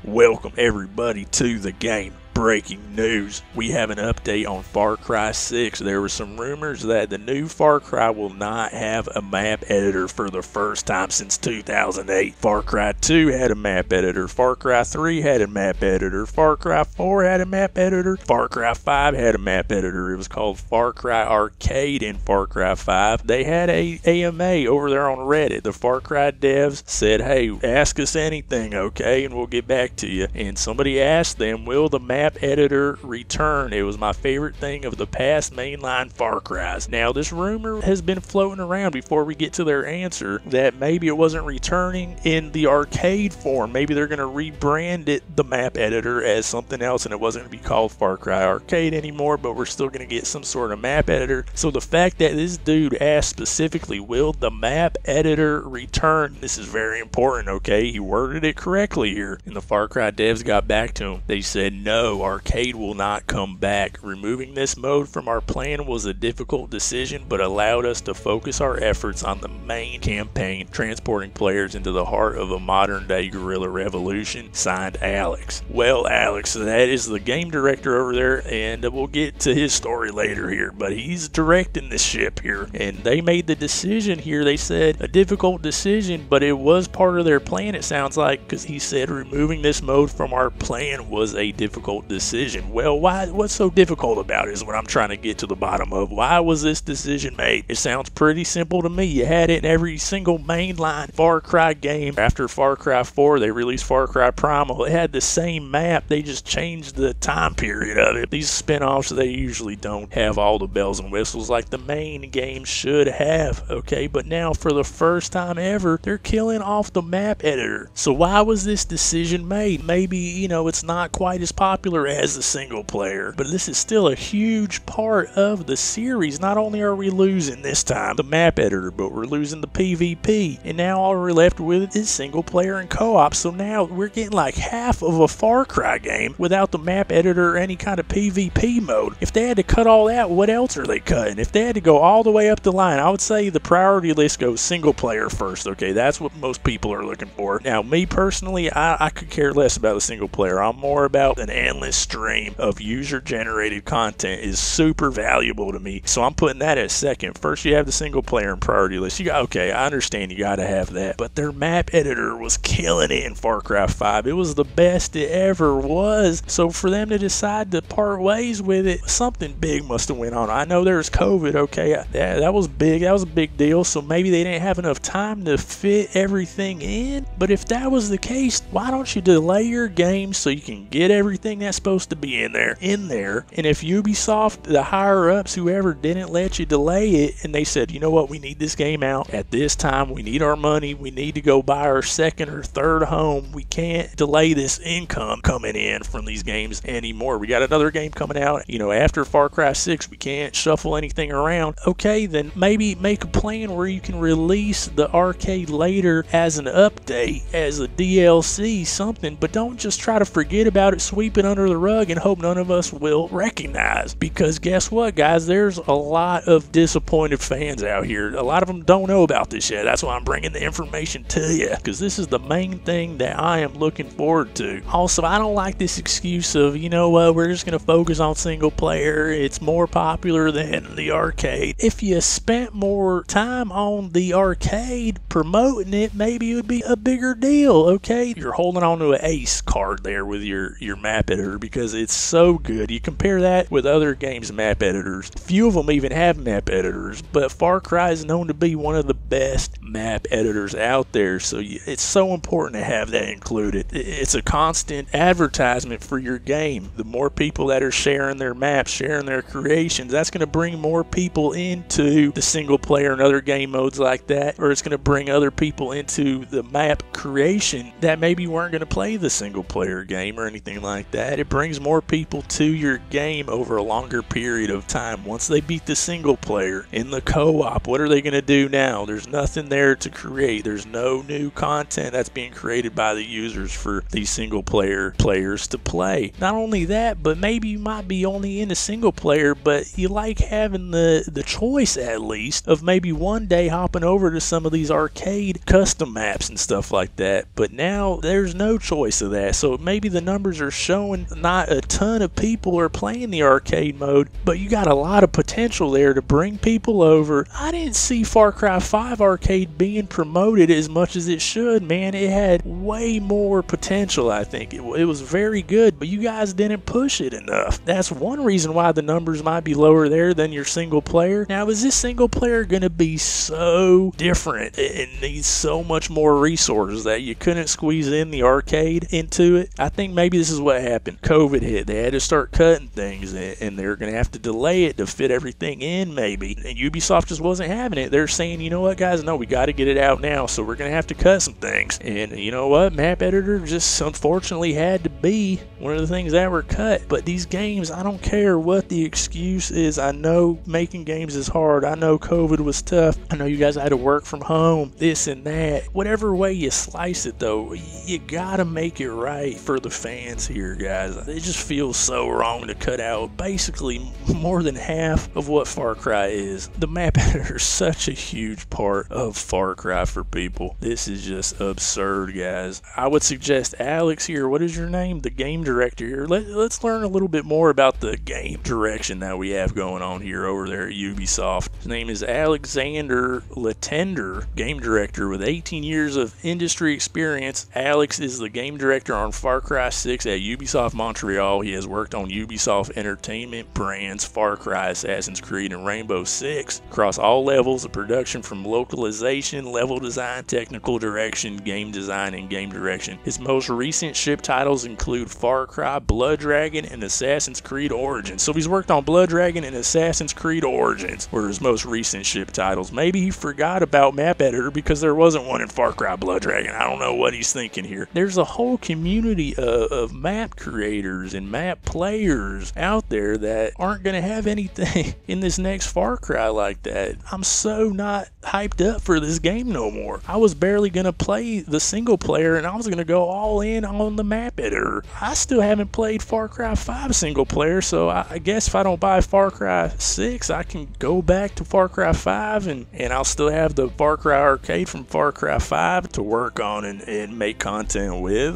Welcome everybody to the game. Breaking news. We have an update on Far Cry 6. There were some rumors that the new Far Cry will not have a map editor for the first time since 2008. Far Cry 2 had a map editor. Far Cry 3 had a map editor. Far Cry 4 had a map editor. Far Cry 5 had a map editor. It was called Far Cry Arcade in Far Cry 5. They had a AMA over there on Reddit. The Far Cry devs said, hey, ask us anything, okay, and we'll get back to you. And somebody asked them, will the map editor return? It was my favorite thing of the past mainline Far Cries. Now, this rumor has been floating around before we get to their answer that maybe it wasn't returning in the arcade form. Maybe they're going to rebrand it, the map editor, as something else, and it wasn't going to be called Far Cry Arcade anymore, but we're still going to get some sort of map editor. So the fact that this dude asked specifically, will the map editor return? This is very important, okay? He worded it correctly here, and the Far Cry devs got back to him. They said, no, arcade will not come back. Removing this mode from our plan was a difficult decision, but allowed us to focus our efforts on the main campaign, transporting players into the heart of a modern-day guerrilla revolution. Signed, Alex. Well, Alex, that is the game director over there, and we'll get to his story later here, but he's directing this ship here, and they made the decision here. They said a difficult decision, but it was part of their plan, it sounds like, because he said removing this mode from our plan was a difficult decision. Well, what's so difficult about it is what I'm trying to get to the bottom of. Why was this decision made? It sounds pretty simple to me. You had it in every single mainline Far Cry game. After Far Cry 4, they released Far Cry Primal. It had the same map. They just changed the time period of it. These spin-offs, they usually don't have all the bells and whistles like the main game should have, okay? But now, for the first time ever, they're killing off the map editor. So why was this decision made? Maybe, you know, it's not quite as popular as the single player, but this is still a huge part of the series. Not only are we losing this time the map editor, but we're losing the PvP, and now all we're left with is single player and co-op. So now we're getting like half of a Far Cry game without the map editor or any kind of PvP mode. If they had to cut all that, what else are they cutting? If they had to go all the way up the line, I would say the priority list goes single player first, okay? That's what most people are looking for. Now, me personally, I could care less about the single player. I'm more about an endless stream of user-generated content is super valuable to me, so I'm putting that at second. First, you have the single player and priority list. You got, okay, I understand you got to have that, but their map editor was killing it in Far Cry 5. It was the best it ever was. So for them to decide to part ways with it, something big must have went on. I know there's COVID, okay, that was big. That was a big deal. So maybe they didn't have enough time to fit everything in. But if that was the case, why don't you delay your game so you can get everything that's supposed to be in there. And if Ubisoft, the higher ups, whoever, didn't let you delay it, and they said, you know what, we need this game out at this time, we need our money, we need to go buy our second or third home, we can't delay this income coming in from these games anymore. We got another game coming out, you know, after Far Cry 6, we can't shuffle anything around. Okay, then maybe make a plan where you can release the arcade later as an update, as a DLC, something, but don't just try to forget about it, sweep it under the rug, and hope none of us will recognize. Because guess what, guys? There's a lot of disappointed fans out here. A lot of them don't know about this yet. That's why I'm bringing the information to you, because this is the main thing that I am looking forward to. Also, I don't like this excuse of, you know what, we're just going to focus on single player. It's more popular than the arcade. If you spent more time on the arcade promoting it, maybe it would be a bigger deal, okay? You're holding on to an ace card there with your map editor because it's so good. You compare that with other games' map editors. Few of them even have map editors, but Far Cry is known to be one of the best map editors out there, so it's so important to have that included. It's a constant advertisement for your game. The more people that are sharing their maps, sharing their creations, that's going to bring more people into the single player and other game modes like that, or it's going to bring other people into the map creation that maybe weren't going to play the single player game or anything like that. that, it brings more people to your game over a longer period of time. Once they beat the single player in the co-op, what are they going to do now? There's nothing there to create. There's no new content that's being created by the users for these single player players to play. Not only that, but maybe you might be only into single player, but you like having the choice at least of maybe one day hopping over to some of these arcade custom maps and stuff like that. But now there's no choice of that, so maybe the numbers are showing not a ton of people are playing the arcade mode, but you got a lot of potential there to bring people over. I didn't see Far Cry 5 arcade being promoted as much as it should, man. It had way more potential. I think it was very good, but you guys didn't push it enough. That's one reason why the numbers might be lower there than your single player. Now, is this single player going to be so different and needs so much more resources that you couldn't squeeze in the arcade into it? I think maybe this is what happened. COVID hit. They had to start cutting things, and they're going to have to delay it to fit everything in maybe. And Ubisoft just wasn't having it. They're saying, you know what, guys? No, we got to get it out now, so we're going to have to cut some things. And you know what? Map editor just unfortunately had to be one of the things that were cut. But these games, I don't care what the excuse is. I know making games is hard. I know COVID was tough. I know you guys had to work from home, this and that. Whatever way you slice it, though, you gotta make it right for the fans here, guys. It just feels so wrong to cut out basically more than half of what Far Cry is. The map editor is such a huge part of Far Cry for people. This is just absurd, guys. I would suggest Alex here, what is your name? The game director here. Let's learn a little bit more about the game direction that we have going on here over there at Ubisoft. His name is Alexander Latender, game director with 18 years of industry experience. Alex is the game director on Far Cry 6 at Ubisoft Montreal. He has worked on Ubisoft Entertainment brands Far Cry, Assassin's Creed, and Rainbow Six across all levels of production, from localization, level design, technical direction, game design, and game direction. His most recent ship titles include Far Cry, Blood Dragon, and Assassin's Creed Origins. So he's worked on Blood Dragon and Assassin's Creed Origins were his most recent ship titles. Maybe he forgot about map editor because there wasn't one in Far Cry Blood Dragon. I don't know what he's thinking here. There's a whole community of map creators and map players out there that aren't going to have anything in this next Far Cry like that. I'm so not hyped up for this game no more. I was barely going to play the single player, and I was going to go all in on the map editor. I still haven't played Far Cry 5 single player, so I guess if I don't buy Far Cry 6, I can go back to Far Cry 5, and I'll still have the Far Cry arcade from Far Cry 5 to work on and make content with.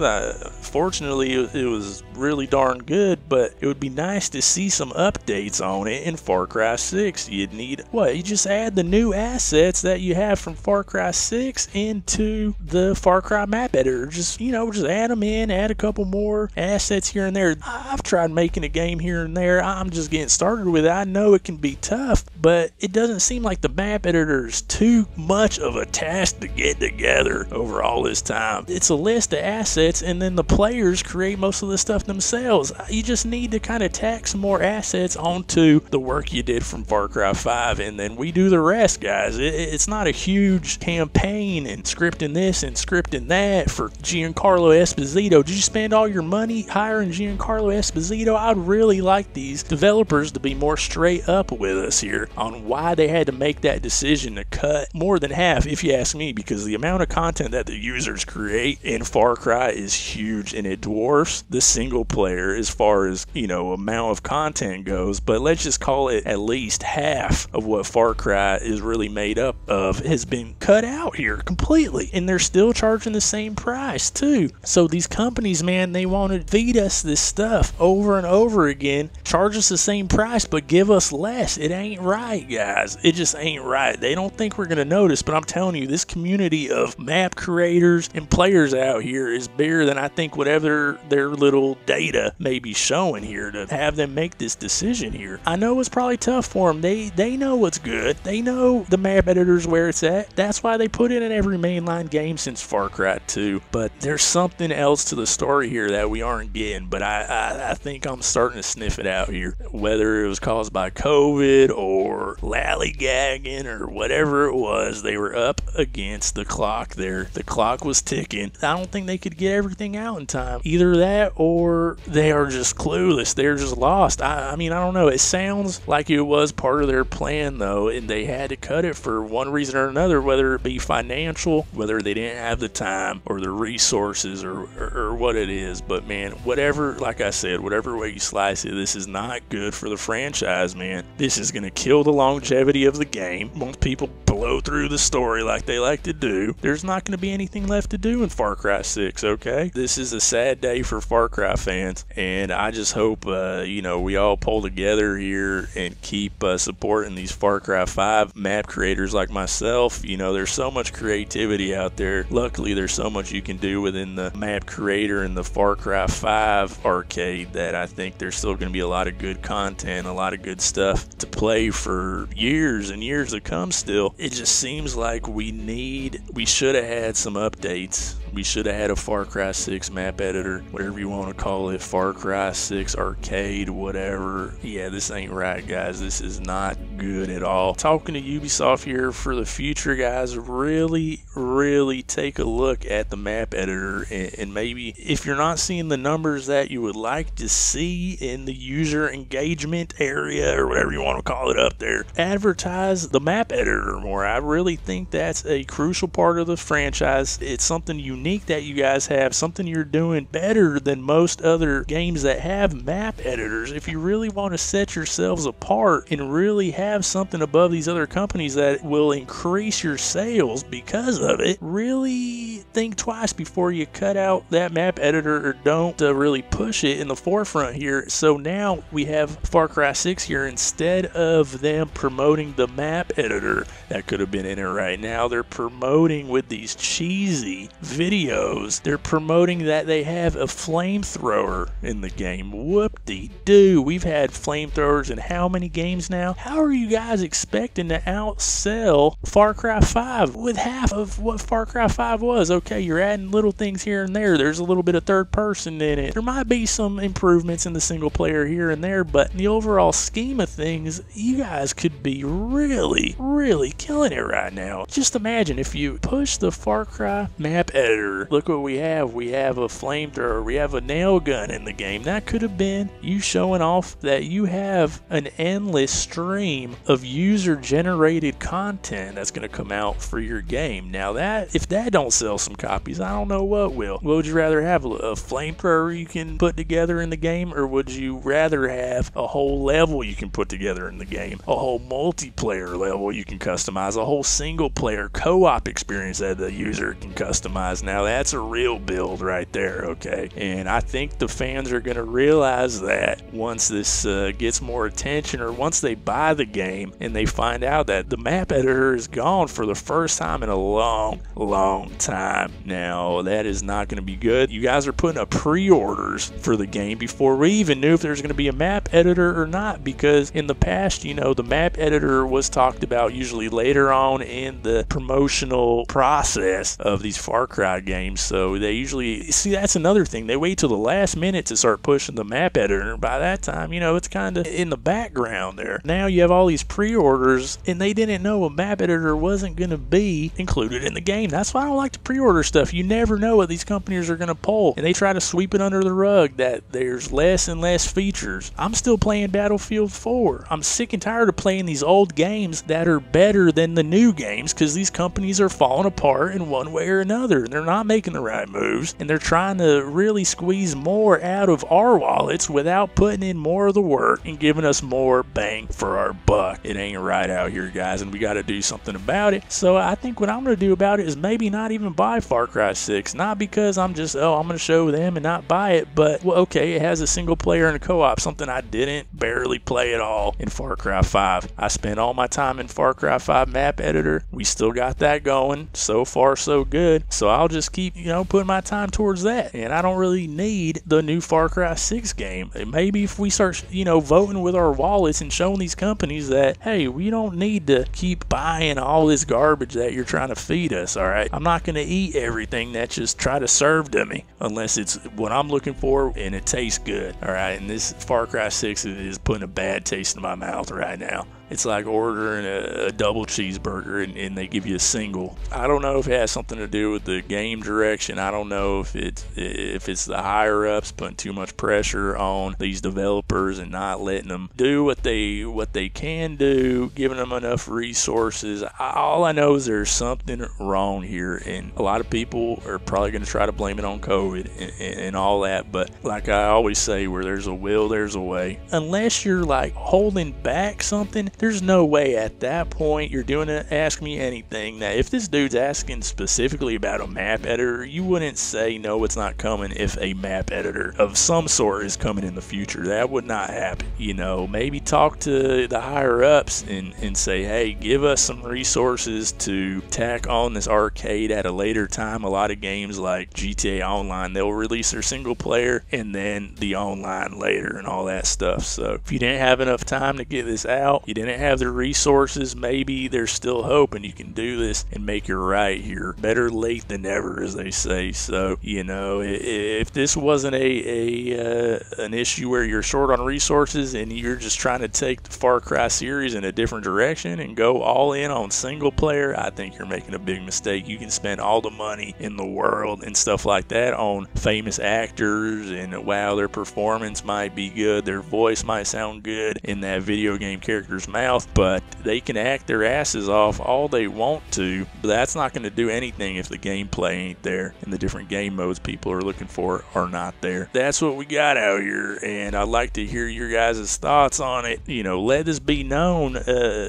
Fortunately, it was really darn good, but it would be nice to see some updates on it in Far Cry 6. You'd need, what, you just add the new assets that you have from Far Cry 6 into the Far Cry map editor. Just add them in, add a couple more assets here and there. I've tried making a game here and there. I'm just getting started with it. I know it can be tough, but it doesn't seem like the map editor is too much of a task to get together over all this time. It's a list of assets, and then the players create most of the stuff themselves. You just need to kind of tack some more assets onto the work you did from Far Cry 5, and then we do the rest, guys. It's not a huge campaign and scripting this and scripting that for Giancarlo Esposito. Did you spend all your money hiring Giancarlo Esposito? I'd really like these developers to be more straight up with us here on why they had to make that decision to cut more than half, if you ask me, because the amount of content that the users create in Far Cry is huge, and it dwarfs the single player as far as, amount of content goes. But let's just call it at least half of what Far Cry is really made up of has been cut out here completely, and they're still charging the same price too. So these companies, man, they want to feed us this stuff over and over again, charge us the same price but give us less. It ain't right, guys. It just ain't right. They don't think we're gonna notice, but I'm telling you, this community of map creators and players out here is bigger than I think whatever their little data may be showing here to have them make this decision here. I know it's probably tough for them. They know what's good. They know the map editor editor's where it's at. That's why they put it in every mainline game since Far Cry 2. But there's something else to the story here that we aren't getting, but I think I'm starting to sniff it out here. Whether it was caused by COVID or lollygagging or whatever it was, they were up against the clock there. The clock was ticking. I don't think they could get everything out in time. Either that or they are just clueless. They're just lost. I mean, I don't know. It sounds like it was part of their plan, though, and they had to cut it for one reason or another, whether it be financial, whether they didn't have the time or the resources or what it is. But, man, whatever, like I said, whatever way you slice it, this is not good for the franchise, man. This is going to kill the longevity of the game. Once people blow through the story like they like to do, there's not going to be anything left to do in Far Cry 6, okay? This is a sad day for Far Cry fans, and I just hope, we all pull together here and keep supporting these Far Cry 5 map creators like myself. There's so much creativity out there. Luckily, there's so much you can do within the map creator and the Far Cry 5 arcade that I think there's still going to be a lot of good content, a lot of good stuff to play for years and years to come still. It just seems like we should have had some updates. We should have had a Far Cry 6 map editor, whatever you want to call it, Far Cry 6 arcade, whatever. Yeah, this ain't right, guys. This is not good at all. Talking to Ubisoft here for the future, guys, really, really take a look at the map editor, and maybe if you're not seeing the numbers that you would like to see in the user engagement area or whatever you want to call it up there, advertise the map editor more. I really think that's a crucial part of the franchise. It's something unique that you guys have, something you're doing better than most other games that have map editors. If you really want to set yourselves apart and really have something above these other companies that will increase your sales because of it, really think twice before you cut out that map editor or don't really push it in the forefront here. So now we have Far Cry 6 here. Instead of them promoting the map editor that could have been in it right now, they're promoting with these cheesy videos. They're promoting that they have a flamethrower in the game. Whoop-de-doo. We've had flamethrowers in how many games now? How are you guys expecting to outsell Far Cry 5 with half of what Far Cry 5 was? Okay, you're adding little things here and there. There's a little bit of third person in it. There might be some improvements in the single player here and there, but in the overall scheme of things, you guys could be really, really killing it right now. Just imagine if you push the Far Cry map editor. Look what we have. We have a flamethrower. We have a nail gun in the game. That could have been you showing off that you have an endless stream of user-generated content that's going to come out for your game. Now, if that don't sell some copies, I don't know what will. What would you rather have? A flamethrower you can put together in the game, or would you rather have a whole level you can put together in the game? A whole multiplayer level you can customize, a whole single-player co-op experience that the user can customize. Now, that's a real build right there, okay? And I think the fans are going to realize that once this gets more attention, or once they buy the game and they find out that the map editor is gone for the first time in a long, long time. Now, that is not going to be good. You guys are putting up pre-orders for the game before we even knew if there's going to be a map editor or not, because in the past, the map editor was talked about usually later on in the promotional process of these Far Cry games. So they usually, see, that's another thing. They wait till the last minute to start pushing the map editor. By that time, it's kind of in the background there. Now you have all these pre-orders, and they didn't know a map editor wasn't going to be included in the game. That's why I don't like the pre-order stuff. You never know what these companies are going to pull, and they try to sweep it under the rug that there's less and less features. I'm still playing Battlefield 4. I'm sick and tired of playing these old games that are better than the new games, because these companies are falling apart in one way or another. They're not making the right moves, and they're trying to really squeeze more out of our wallets without putting in more of the work and giving us more bang for our buck. It ain't right out here, guys, and we got to do something about it. So I think what I'm going to do about it is maybe not even buy Far Cry 6, not because I'm just, oh, I'm going to show them and not buy it, but, well, okay, it has a single player and a co-op, something I didn't barely play at all in Far Cry 5. I spent all my time in Far Cry 5 map editor. We still got that going. So far, so good. So I'll just keep, putting my time towards that. And I don't really need the new Far Cry 6 game. Maybe if we start, voting with our wallets and showing these companies that, hey, we don't need to keep buying all this garbage that you're trying to feed us, all right? I'm not going to eat everything that just try to serve to me unless it's what I'm looking for and it tastes good, all right? And this Far Cry 6 is putting a bad taste in my mouth right now. It's like ordering a double cheeseburger and they give you a single. I don't know if it has something to do with the game direction. I don't know if it's the higher ups putting too much pressure on these developers and not letting them do what they can do, giving them enough resources. All I know is there's something wrong here, and a lot of people are probably going to try to blame it on COVID and all that. But like I always say, where there's a will, there's a way. Unless you're like holding back something, there's no way at that point you're doing it. Ask me anything. Now, if this dude's asking specifically about a map editor, you wouldn't say no, it's not coming if a map editor of some sort is coming in the future. That would not happen. Maybe talk to the higher ups and say, hey, give us some resources to tack on this arcade at a later time. A lot of games like GTA Online, they'll release their single player and then the online later and all that stuff. So if you didn't have enough time to get this out, you didn't have the resources, maybe there's still hope and you can do this and make it right here. Better late than never, as they say. So, if this wasn't an issue where you're short on resources and you're just trying to take the Far Cry series in a different direction and go all in on single player, I think you're making a big mistake. You can spend all the money in the world and stuff like that on famous actors, and wow, their performance might be good, their voice might sound good in that video game character's mouth, but they can act their asses off all they want to, but that's not going to do anything if the gameplay ain't there and the different game modes people are looking for are not there. That's what we got out here, and I'd like to hear your guys' thoughts on it. Let this be known,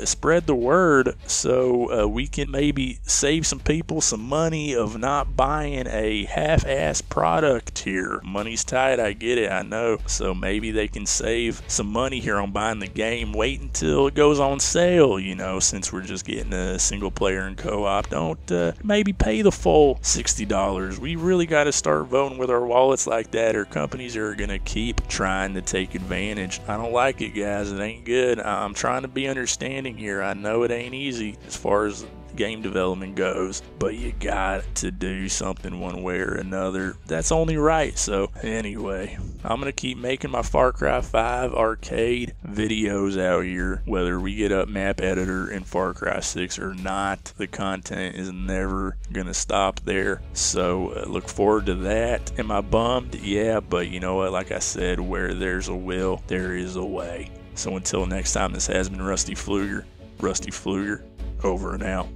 spread the word so we can maybe save some people some money of not buying a half-ass product here. Money's tight, I get it, I know, so maybe they can save some money here on buying the game. Wait until it goes on sale, since we're just getting a single player and co-op. Don't maybe pay the full $60. We really got to start voting with our wallets like that, or companies are going to keep trying to take advantage. I don't like it, guys. It ain't good. I'm trying to be understanding here. I know it ain't easy as far as game development goes, but you got to do something one way or another. That's only right. So anyway, I'm gonna keep making my Far Cry 5 arcade videos out here, whether we get up map editor in Far Cry 6 or not. The content is never gonna stop there, so look forward to that. Am I bummed? Yeah, but you know what, like I said, where there's a will, there is a way. So until next time, this has been Rusty Pfluger, over and out.